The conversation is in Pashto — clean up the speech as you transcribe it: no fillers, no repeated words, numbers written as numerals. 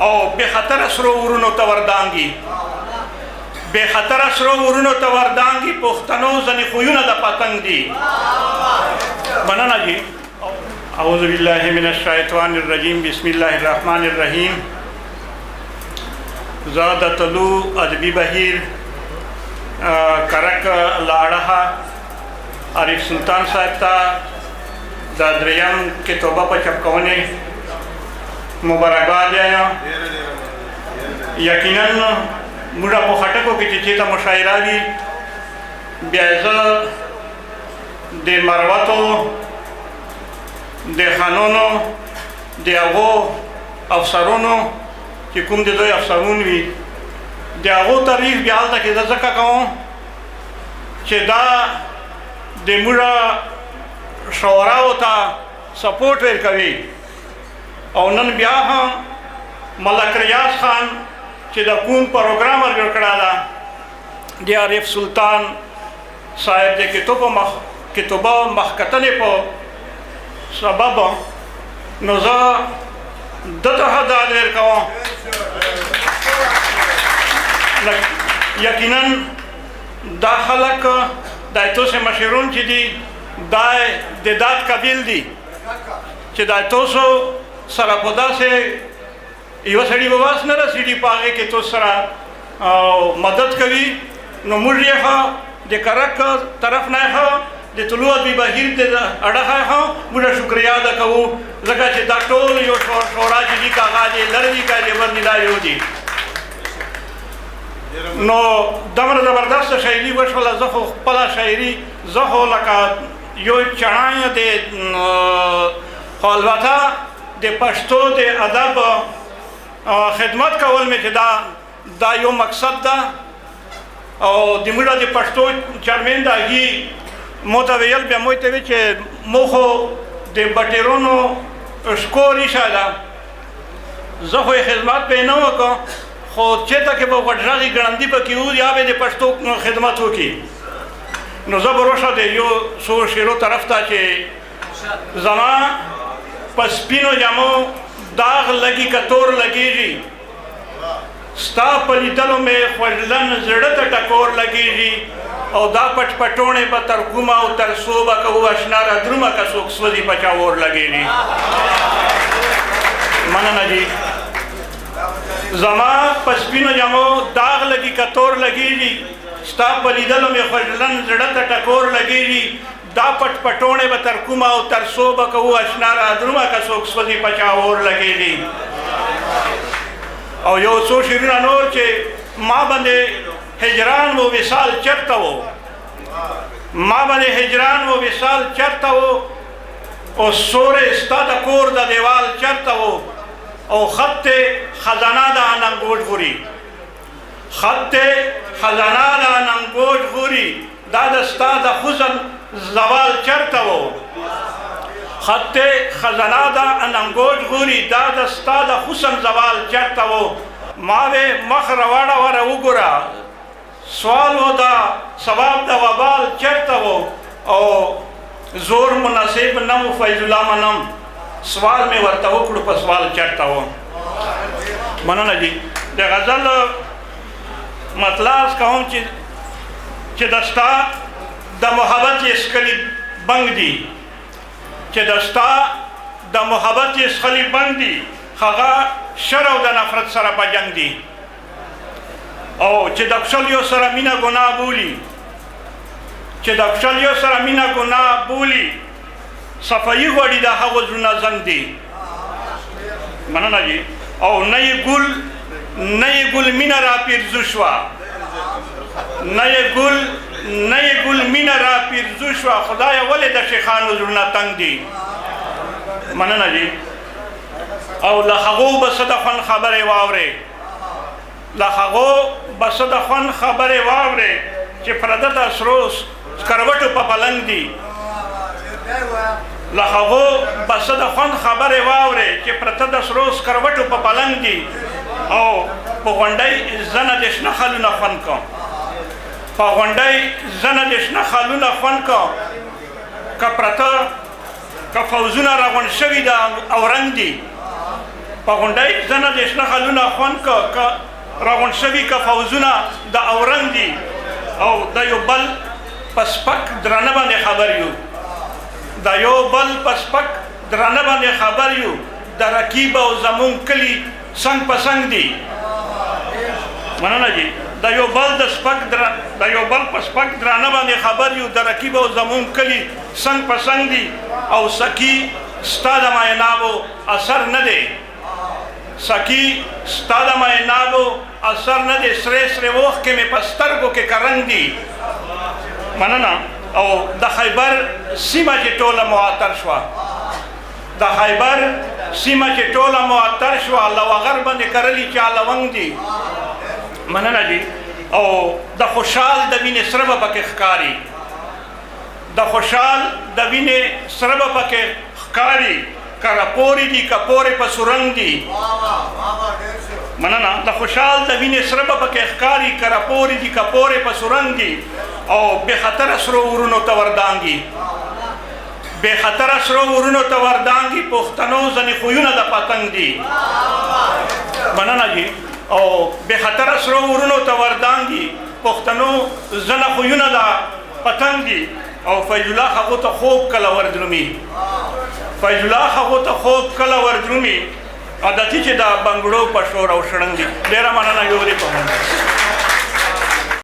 او بے خطر سرو ورونو ته وردانګي بے خطر سرو ورونو ته وردانګي پښتنو ځنې خویونه د پتنګ دي مننه جی اعوذ بالله من الشیطان الرجیم بسم الله الرحمن الرحیم زاد طلو ادبی بهیر کرک لاړه عارف سلطان صاحب ته د دریم کتابه په چپکونه مبارکباد وایم یقینا موږ په خټکو کې چې ته مشاعره وي بیا زه د مروتو د خانونو د هغو افسرونو چې کوم د دوی افسرون وي د هغو تعریف بیا هلته کې زه ځکه کوم چې دا د موږ شعراو ته سپورټ ورکوي او نن بیا هم ملک ریاض خان چې د کوم پروګرام جوړ کړی ده د عارف سلطان صاحب د کتابه مخکتنې په سبب نو زه دته هدایت ورکوم یقینا دا خلک دا تاسو مشرون چې دي دا د داد قبیل دي چې دا تاسو سره په داسې یو سړي به واس نه رسېږي په هغې کې تاسو سره مدد کوي نو موږ یې د کرک طرف نه د طلوع ادبي بهیر د اړخه موږ شکریا ادا کوو ځکه چې دا ټول یو شورا چې دي کاغذ یې لرې دي که لیبر نه دا یو دي نو دومره زبردسته شاعري وشوله زه خو خپله شاعري زه خو لکه یو چڼی د خو البته د پښتو د ادب خدمت کول مې چې دا یو مقصد ده او د موږ د پښتو چیرمن د هغې مو ته ویل بیا مو ته وی چې مو خو د بټیرونو شکور ایښی ده زه خو یې خدمت پې نه وکړم خو چېرته کې به غوږغږي ګړندي پکې وو یا به د پښتو خدمت وکړي نو زه به روشه د یو څو شعرو طرف ته چې زما په سپینو جامو داغ لګي که تور لګېږي ستا په لیدلو مې خوږلن زړه ته ټکور لګېږي او دا پټ پټوڼې به تر کومه او تر څو به کوو اشنا رادرومه که څوک سوځي په چا اور لګېږي مننه جي زما په سپینو جامو داغ لګي که تور لګېږي ستا په لیدلو مې خوږلن زړه ته ټکور لګېږي دا پټ پټوڼې به تر کومه او تر څو به کوو اشنا رادرومه که څوک سوځي په چا اور لګېږي او یو څو شعرونه نور چې ما باندې هجران و وصال چرته و ما باندې هجران و وصال چرته و او سورې ستا د کور د دیوال چرته و او خط خزانه د اننګوټ غوري خط خزانه د اننګوټ غوري دا د ستا د حسن زوال چرته و خط خزانه د اننګوټ غوري دا د ستا د حسن زوال چرته و ما وې مخ رواړه وره وګوره سوال و دا ثواب د وبال چرته و او زور مناسب نم فیض الله منم سوال مې ورته وکړو په سوال چرته و مننه جي د غزل مطلب کوم چې د ستا د محبت یې ښکلي بنګ دي چې د ستا د محبت یې ښکلي بنګ دي هغه شر او د نفرت سره په جنګ دي او چې د کښلیو سره مینه ګناه بولي چې د کښلیو سره مینه ګناه بولي صفایي غواړي د هغو زړونه زنګ دي مننه جي او نه یې ګل مینه را پیرزو شوه نه یې ګل مینه را پیرزو شوه خدایه ولې د شیخانو زړونه تنګ دي مننه جي او له هغو به څه د خوند خبرې واورې له هغو به څه د خوند خبرې واورې چې پرده د سرو سکروټو په پلنګ دي له هغو به څه د خوند خبرې واورې چې پرته د سرو سکروټو په پلنګ دي او په غونډۍ زنه د شنه خالونه خوند کړم په غونډۍ زنه د شنه خالونه خوند کړم که پرته که فوزونه راغونډ شوي ده او رنګ دي په غونډۍ ځنه د شنه خالونه خوند که راغونډ شوي که فوزونه د اورنګ دي او د یو بل په سپک درانه باندې خبر یو د یو بل په سپک درانه باندې خبر یو د رقیب او زمون کلي څنګ په څنګ دي مننه جی د یو بل په سپک درانه باندې خبر یو د رقیب او زمون کلي څنګ په څنګ دي او سکی ستا د معینابو اثر نه دی سکی ستا د معینابو اثر نه دی سرې سرې اوښکې مې په سترګو کې کرنګ دي مننه او د خیبر سیمه چې ټوله معطر شوه د خیبر سیمه چې ټوله معطر شوه لوغر باندې کرلي چا لونګ دي مننه جی او د خوشحال د وینې سره به پکې ښکاري د خوشحال د وینې سره به پکې ښکاري که راپورې دي که پورې په سورنګ دي مننه د خوشحال د وینې سره به پکې ښکاري که راپورې دي که پورې په سورنګ دي او بې خطره سرو ورونو ته وردانګي بې خطره سرو ورونو ته وردانګي پښتنو ځینې خویونه د پتنګ دي مننه جي او بې خطره سرو ورونو ته وردانګي پښتنو ځینې خویونه د پتنګ دي او فیض الله هغو ته خوب کله وردرومي فیض الله هغو ته خوب کله وردرومي عادتي چې د بنګړو په شور او شړنګ دي ډېره مننه یو دی په